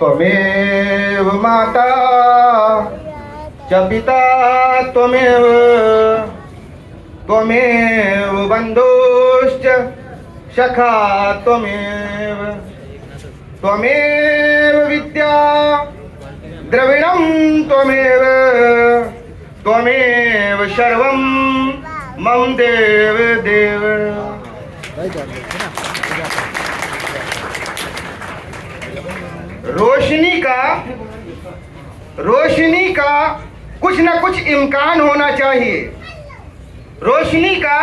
त्वमेव माता च पिता त्वमेव त्वमेव बन्धुश्च सखा त्वमेव त्वमेव विद्या द्रविणं त्वमेव त्वमेव सर्वं मम देव देव। रोशनी का कुछ न कुछ इम्कान होना चाहिए। रोशनी का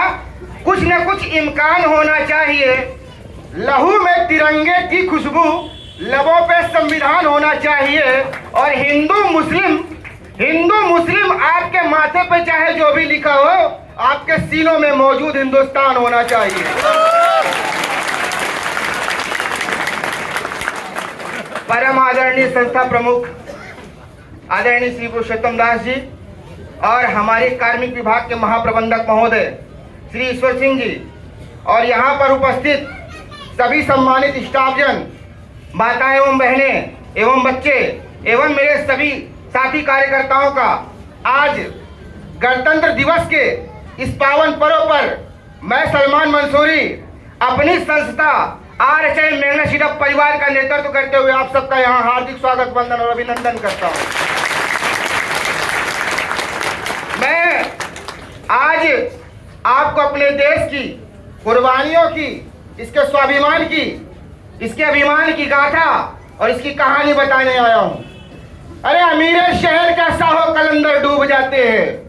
कुछ न कुछ इम्कान होना चाहिए। लहू में तिरंगे की खुशबू, लबों पे संविधान होना चाहिए। और हिंदू मुस्लिम आपके माथे पे चाहे जो भी लिखा हो, आपके सीनों में मौजूद हिंदुस्तान होना चाहिए। परम आदरणीय संस्था प्रमुख आदरणीय श्री पुरुषोत्तम दास जी और हमारे कार्मिक विभाग के महाप्रबंधक महोदय श्री ईश्वर सिंह जी और यहाँ पर उपस्थित सभी सम्मानित स्टाफजन, माताएं एवं बहनें एवं बच्चे एवं मेरे सभी साथी कार्यकर्ताओं का आज गणतंत्र दिवस के इस पावन पर्व पर मैं सलमान मंसूरी अपनी संस्था RHI मैग्नेशिडप परिवार का नेतृत्व करते हुए आप सबका यहाँ हार्दिक स्वागत, वंदन और अभिनंदन करता हूँ। मैं आज आपको अपने देश की कुर्बानियों की, इसके स्वाभिमान की, इसके अभिमान की गाथा और इसकी कहानी बताने आया हूँ। अरे अमीर शहर का शाहो कलंदर डूब जाते हैं,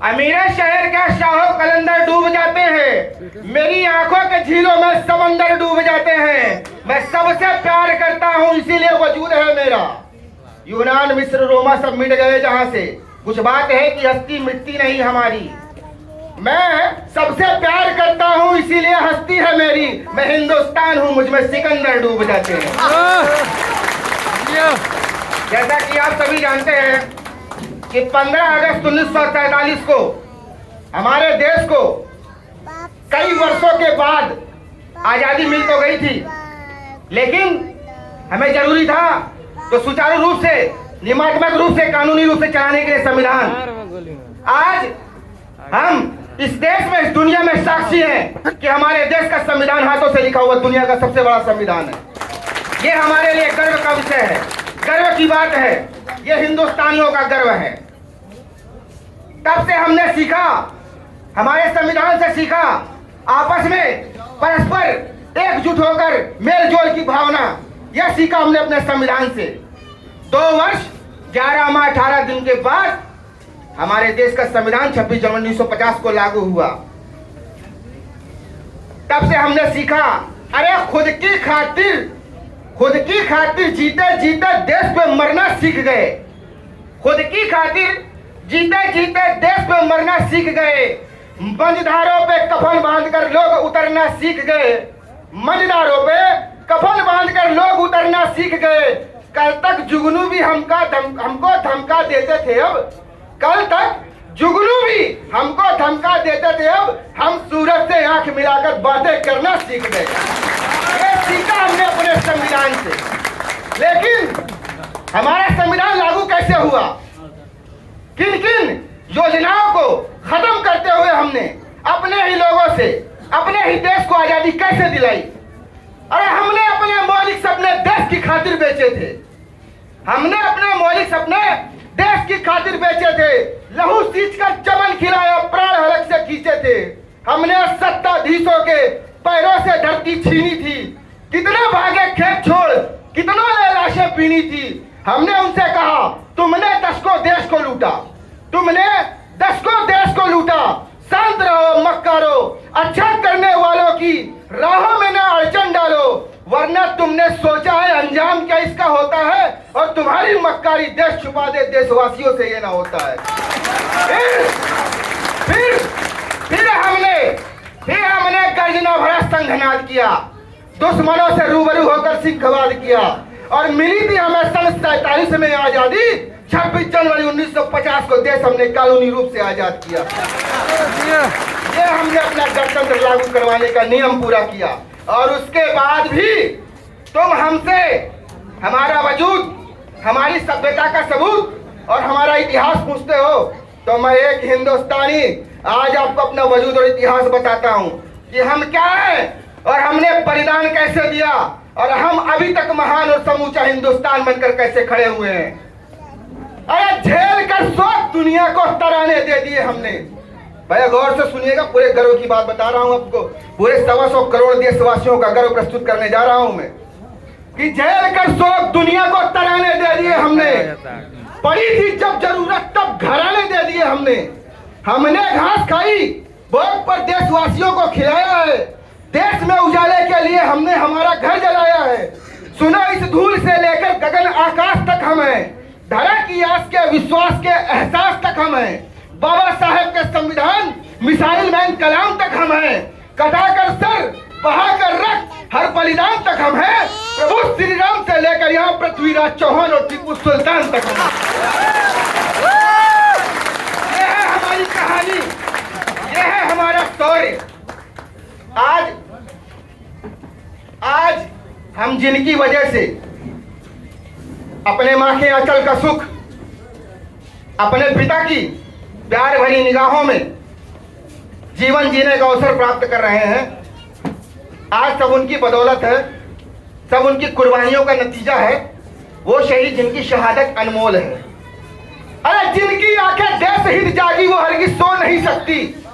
अमीर शहर का शाहो कलंदर डूब जाते हैं, मेरी आंखों के झीलों में समंदर डूब जाते हैं। मैं सबसे प्यार करता हूँ इसीलिए वजूद है मेरा। यूनान मिस्र रोमा सब मिट गए जहाँ से, कुछ बात है कि हस्ती मिटती नहीं हमारी। मैं सबसे प्यार करता हूँ इसीलिए हस्ती है मेरी। मैं हिंदुस्तान हूँ, मुझ में सिकंदर डूब जाते हैं। जैसा कि आप सभी जानते हैं कि 15 अगस्त 1947 को हमारे देश को कई वर्षों के बाद आजादी मिल तो गई थी, लेकिन हमें जरूरी था तो सुचारू रूप से, नियमात्मक रूप से, कानूनी रूप से चलाने के लिए संविधान। आज हम इस देश में, इस दुनिया में साक्षी हैं कि हमारे देश का संविधान हाथों से लिखा हुआ दुनिया का सबसे बड़ा संविधान है। ये हमारे लिए गर्व का विषय है, गर्व की बात है। ये हिंदुस्तानियों का गर्व है। तब से हमने सीखा, हमारे संविधान से सीखा, आपस में परस्पर एकजुट होकर मेल जोल की भावना, यह सीखा हमने अपने संविधान से। 2 वर्ष 11 माह 18 दिन के बाद हमारे देश का संविधान 26 जनवरी 1950 को लागू हुआ। तब से हमने सीखा, अरे खुद की खातिर जीते जीते देश पे मरना सीख गए। खुद की खातिर जीते जीते देश पे मरना सीख गए। मंझधारों पे कफन बांधकर लोग उतरना सीख गए। मंझधारों पे कफन बांधकर लोग उतरना सीख गए। कल तक जुगनू भी हमको धमका देते थे, अब कल तक जुगनू भी हमको धमका देते थे, अब हम सूरज से आंख मिलाकर बातें करना सीख गए। ये सीखा हमने अपने संविधान से। लेकिन हमारा संविधान लागू कैसे हुआ? किन किन योजनाओं को खत्म करते हुए हमने अपने ही लोगों से अपने ही देश को आजादी कैसे दिलाई? अरे हमने अपने मौलिक सपने देश की खातिर बेचे थे। हमने अपने मौलिक सपने देश की खातिर बेचे थे। लहू सींच कर चमन खिलाया, प्राण हलक से खींचे थे। हमने सत्ताधीशों के पैरों से धरती छीनी थी। कितने भागे खेत छोड़, कितनों ने लाशें पीनी थी। हमने उनसे कहा, तुमने दशकों देश को लूटा, तुमने दशकों देश को लूटा। शांत रहो, मक्कारो, अच्छा करने वालों की राहों में ना अड़चन डालो, वरना तुमने सोचा है अंजाम क्या इसका होता है, और तुम्हारी मक्कारी देश छुपा दे देशवासियों से ये ना होता है। फिर हमने गर्जना भरा संघनाद किया, दुश्मनों से रूबरू होकर सिंहवाद किया, और मिली थी हमें सन 47 में आजादी। 26 जनवरी 1950 को देश हमने कानूनी रूप से आजाद किया। ये हमने अपना गणतंत्र लागू करवाने का नियम पूरा किया। और उसके बाद भी तुम हमसे हमारा वजूद, हमारी सभ्यता का सबूत और हमारा इतिहास पूछते हो तो मैं एक हिंदुस्तानी आज आपको अपना वजूद और इतिहास बताता हूँ कि हम क्या हैं और हमने बलिदान कैसे दिया और हम अभी तक महान और समूचा हिंदुस्तान बनकर कैसे खड़े हुए हैं। अरे झेल कर सब दुनिया को तराने दे दिए हमने। भैया गौर से सुनिएगा, पूरे गर्व की बात बता रहा हूं आपको, पूरे 125 करोड़ देशवासियों का गर्व प्रस्तुत करने जा रहा हूं मैं कि झेल कर सब दुनिया को तराने दे दिए हमने। पड़ी थी जब जरूरत तब घराने दे दिए हमने घास खाई, भोग पर देशवासियों को खिलाया है। देश में उजाले के लिए हमने हमारा घर जलाया है। सुना इस धूल से लेकर गगन आकाश तक हम हैं, धरा की आस के विश्वास के एहसास तक हम हैं। बाबा साहेब के संविधान मिसाइल मैन कलाम तक हम हैं। कटा कर सर बहा कर रख हर बलिदान तक हम हैं। प्रभु श्री राम से लेकर यहाँ पृथ्वीराज चौहान और टीपू सुल्तान तक हम हैं। यह है हमारी कहानी, यह है हमारा शौर्य। आज हम जिनकी वजह से अपने माँ के आंचल का सुख, अपने पिता की प्यार भरी निगाहों में जीवन जीने का अवसर प्राप्त कर रहे हैं, आज सब उनकी बदौलत है, सब उनकी कुर्बानियों का नतीजा है। वो शहीद जिनकी शहादत अनमोल है। अरे जिनकी आंखें देश हित जागी वो हरगिज सो नहीं सकती।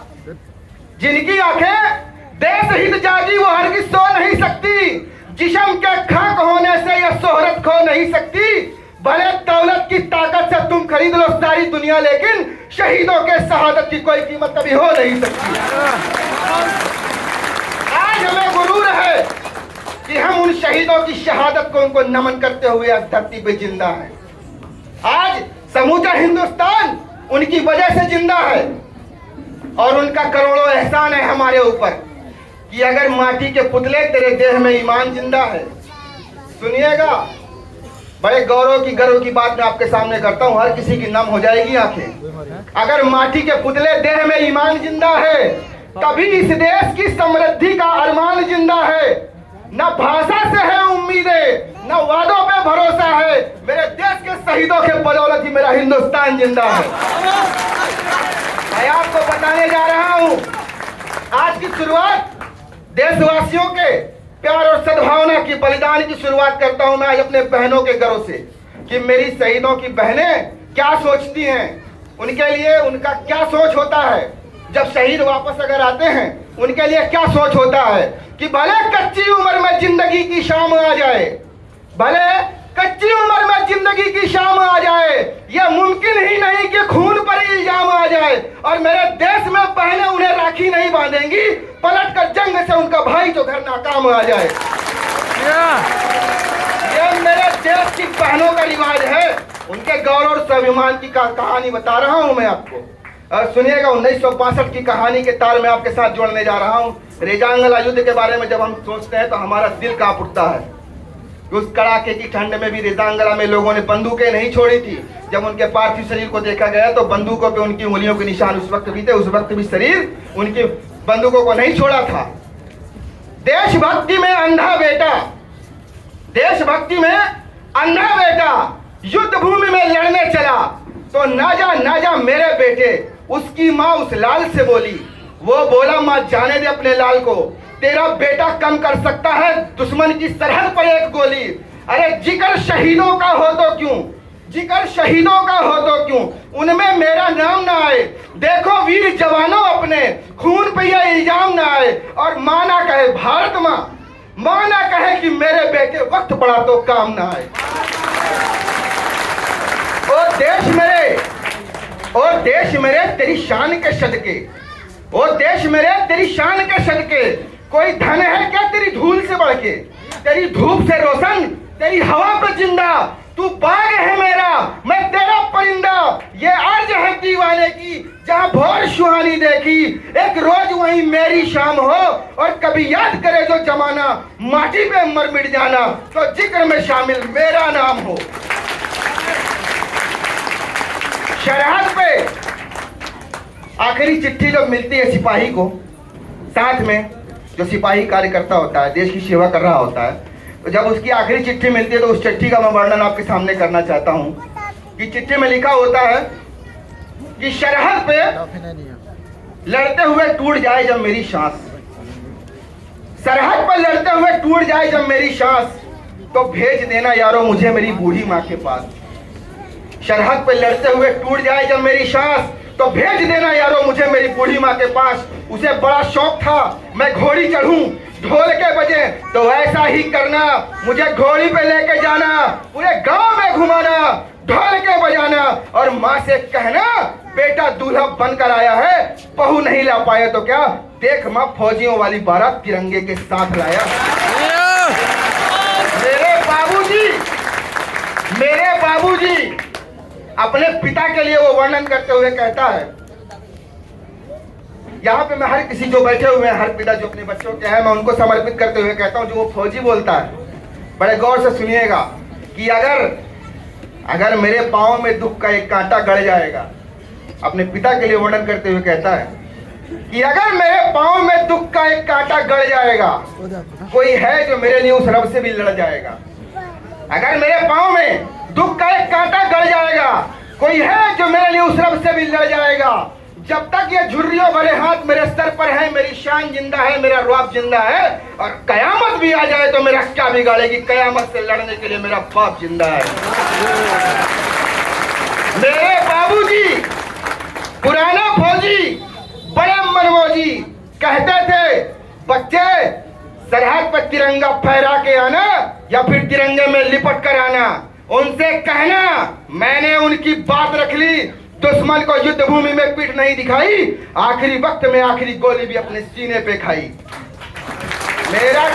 जिनकी आंखें देश हित जागी वो हरगिज सो नहीं सकती। जिस्म के खाक होने से यह शोहरत खो नहीं सकती। भले दौलत की ताकत से तुम खरीद लो सारी दुनिया, लेकिन शहीदों के शहादत की कोई कीमत कभी हो नहीं सकती। आज हमें गुरूर है कि हम उन शहीदों की शहादत को उनको नमन करते हुए इस धरती पे जिंदा हैं। आज समूचा हिंदुस्तान उनकी वजह से जिंदा है और उनका करोड़ों एहसान है हमारे ऊपर कि अगर माटी के पुतले तेरे देह में ईमान जिंदा है। सुनिएगा, बड़े गर्व की बात मैं आपके सामने करता हूं, हर किसी की नम हो जाएगी आंखें। अगर माटी के पुतले देह में ईमान जिंदा है तभी इस देश की समृद्धि का अरमान जिंदा है। न भाषा से है उम्मीदें, न वादों पे भरोसा है। मेरे देश के शहीदों के बदौलत ही मेरा हिंदुस्तान जिंदा है। मैं आपको बताने जा रहा हूं, आज की शुरुआत देशवासियों के प्यार और सद्भावना की बलिदान की शुरुआत करता हूं मैं आज अपने बहनों के घरों से कि मेरी शहीदों की बहनें क्या सोचती हैं, उनके लिए उनका क्या सोच होता है। जब शहीद वापस अगर आते हैं उनके लिए क्या सोच होता है कि भले कच्ची उम्र में जिंदगी की शाम आ जाए, भले कच्ची उम्र में जिंदगी की शाम आ जाए, यह मुमकिन ही नहीं कि खून पर इल्जाम आ जाए। और मेरे देश में बहनें उन्हें राखी नहीं बांधेंगी, पलट कर जंग से उनका भाई जो घर नाकाम आ जाए। यह मेरे देश की बहनों का रिवाज है। उनके गौरव और स्वाभिमान की कहानी बता रहा हूं मैं आपको। और सुनिएगा, 1962 की कहानी के ताल में आपके साथ जोड़ने जा रहा हूं। रेजांगला युद्ध के बारे में जब हम सोचते हैं तो हमारा दिल कांप उठता है। उस कड़ाके की ठंड में भी रेजांगला में लोगों ने बंदूकें नहीं छोड़ी थी। जब उनके पार्थिव शरीर को देखा गया तो बंदूकों पे उनकी उंगलियों के निशान उस वक्त भी थे। उस वक्त भी शरीर उनकी बंदूकों को नहीं छोड़ा था। देशभक्ति में अंधा बेटा, देशभक्ति में अंधा बेटा युद्ध भूमि में लड़ने चला तो ना जा मेरे बेटे। उसकी माँ उस लाल से बोली, वो बोला माँ जाने दे अपने लाल को, तेरा बेटा कम कर सकता है दुश्मन की सरहद पर एक गोली। अरे जिक्र शहीदों का हो तो क्यों, जिक्र शहीदों का हो तो क्यों, उनमें मेरा नाम ना आए। देखो वीर जवानों अपने खून पे यह इल्जाम ना आए। और माँ ना कहे भारत माँ, माँ ना कहे कि मेरे बेटे वक्त पड़ा तो काम ना आए। ओ देश मेरे तेरी शान के सदके, ओ देश मेरे तेरी शान के सदके, कोई धन है क्या तेरी धूल से बढ़ के, तेरी धूप से रोशन, तेरी हवा पे जिंदा। तू बाग है मेरा, मैं तेरा परिंदा। ये अर्ज है दीवाने की, जहाँ भोर सुहानी देखी, एक रोज वही मेरी शाम हो। और कभी याद करे जो जमाना, माटी पे मर मिट जाना, तो जिक्र में शामिल मेरा नाम हो। सरहद पे आखिरी चिट्ठी जब मिलती है सिपाही को, साथ में जो सिपाही कार्यकर्ता होता है, देश की सेवा कर रहा होता है, तो जब उसकी आखिरी चिट्ठी मिलती है तो उस चिट्ठी का मैं वर्णन आपके सामने करना चाहता हूँ कि चिट्ठी में लिखा होता है कि सरहद पे लड़ते हुए टूट जाए जब मेरी सांस, सरहद पर लड़ते हुए टूट जाए जब मेरी सांस, तो भेज देना यारो मुझे मेरी बूढ़ी माँ के पास। सरहद पर लड़ते हुए टूट जाए जब मेरी सांस, तो भेज देना यारो मुझे मेरी बूढ़ी माँ के पास। उसे बड़ा शौक था मैं घोड़ी चढ़ूं, ढोल के बजे तो ऐसा ही करना, मुझे घोड़ी पे लेके जाना, पूरे गांव में घुमाना, ढोल के बजाना, और माँ से कहना बेटा दूल्हा बनकर आया है, बहू नहीं ला पाया तो क्या, देख माँ फौजियों वाली बारात तिरंगे के साथ लाया। मेरे बाबूजी अपने पिता के लिए वो वर्णन करते हुए कहता है, यहाँ पे मैं हर किसी जो बैठे हुए हैं, हर पिता जो अपने बच्चों के हैं, मैं उनको समर्पित करते हुए कहता हूँ, जो वो फौजी बोलता है बड़े गौर से सुनिएगा कि अगर मेरे पाँव में दुख का एक कांटा गड़ जाएगा, अपने पिता के लिए वर्णन करते हुए कहता है कि अगर मेरे पाँव में दुख का एक कांटा गड़ जाएगा, कोई है जो मेरे लिए उस रब से भी लड़ जाएगा। अगर मेरे पाँव में दुख का एक कांटा गड़ जाएगा, कोई है जो मेरे लिए उस रब से भी लड़ जाएगा। जब तक ये झुर्रियों भरे हाथ मेरे सर पर है, मेरी शान जिंदा है, मेरा रुआब जिंदा है, और कयामत भी आ जाए तो मेरा क्या बिगाड़ेगी, कयामत से लड़ने के लिए मेरा बाप जिंदा है। मेरे बाबूजी पुराना फौजी बड़े मनमौजी कहते थे, बच्चे सरहद पर तिरंगा फहरा के आना या फिर तिरंगे में लिपट कर आना। उनसे कहना मैंने उनकी बात रख ली, दुश्मन को युद्ध भूमि में पीठ नहीं दिखाई, आखिरी वक्त में आखिरी गोली भी अपने सीने पे खाई। मेरा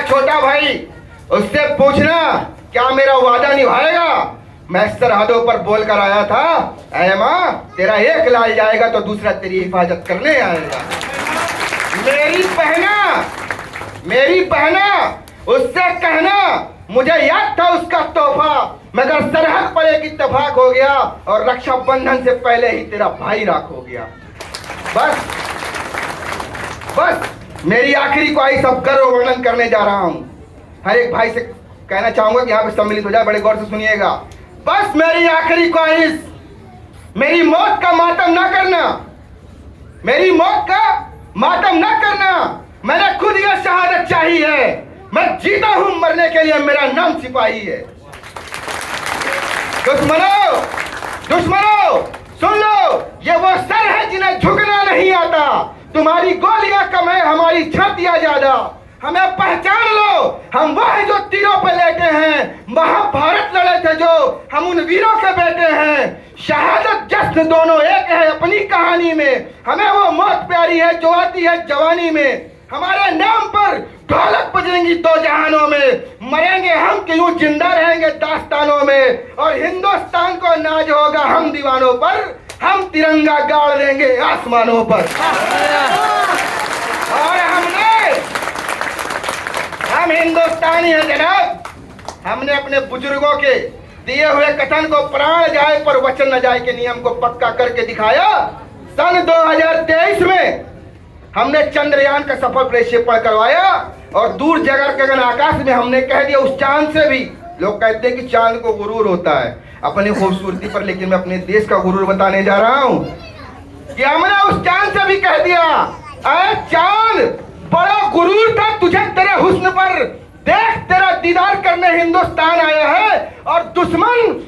छोटा भाई उससे पूछना क्या मेरा वादा निभाएगा। मैं सरहदों पर बोल कर आया था, ऐ माँ तेरा एक लाल जाएगा तो दूसरा तेरी हिफाजत करने आएगा। मेरी बहना उससे कहना मुझे याद था उसका तोहफा, मगर सरहद पर एक इत्तेफाक हो गया और रक्षा बंधन से पहले ही तेरा भाई राख हो गया। बस मेरी आखिरी ख्वाहिश अब गर्व वर्णन करने जा रहा हूं। हर एक भाई से कहना चाहूंगा कि यहाँ पे सम्मिलित हो जाए, बड़े गौर से सुनिएगा। बस मेरी आखिरी ख्वाहिश, मेरी मौत का मातम ना करना, मेरी मौत का मातम ना करना। मैंने खुद यह शहादत चाही है, मैं जीता हूं मरने के लिए, मेरा नाम सिपाही है। दुश्मनों सुन लो, ये वो सर है जिन्हें झुकना नहीं आता। तुम्हारी गोलियां कम है, हमारी छातियां ज्यादा। हमें पहचान लो, हम वो हैं जो तीरों पे लेटे हैं, महाभारत लड़े थे जो, हम उन वीरों के बेटे हैं। शहादत जश्न दोनों एक है अपनी कहानी में, हमें वो मौत प्यारी है जो आती है जवानी में। हमारे नाम पर ढोलक बजेंगी दो जहानों में, मरेंगे हम कि यूं जिंदा रहेंगे दास्तानों में। और हिंदुस्तान को नाज होगा हम दीवानों पर, हम तिरंगा गाड़ देंगे आसमानों पर। और हम हिंदुस्तानी हैं जनाब, हमने अपने बुजुर्गों के दिए हुए कथन को प्राण जाए पर वचन न जाए के नियम को पक्का करके दिखाया। सन 2023 में हमने चंद्रयान का सफल प्रक्षेपण करवाया और दूर जगह गगन आकाश में हमने कह दिया उस चांद से भी। लोग कहते हैं कि चांद को गुरूर होता है अपनी खूबसूरती पर, लेकिन मैं अपने देश का गुरूर बताने जा रहा हूं कि हमने उस चांद से भी कह दिया, अरे चांद बड़ा गुरूर था तुझे तेरे हुस्न पर, देख तेरा दीदार करने हिंदुस्तान आया है। और दुश्मन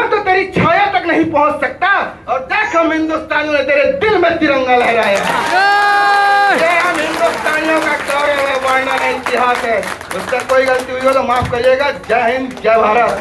तो तेरी छाया तक नहीं पहुंच सकता, और देख हम हिंदुस्तानियों ने तेरे दिल में तिरंगा लहराया। हम हिंदुस्तानियों का गौरव है, वर्णन है, इतिहास है। उससे कोई गलती हुई हो तो माफ करिएगा। जय हिंद, जय भारत।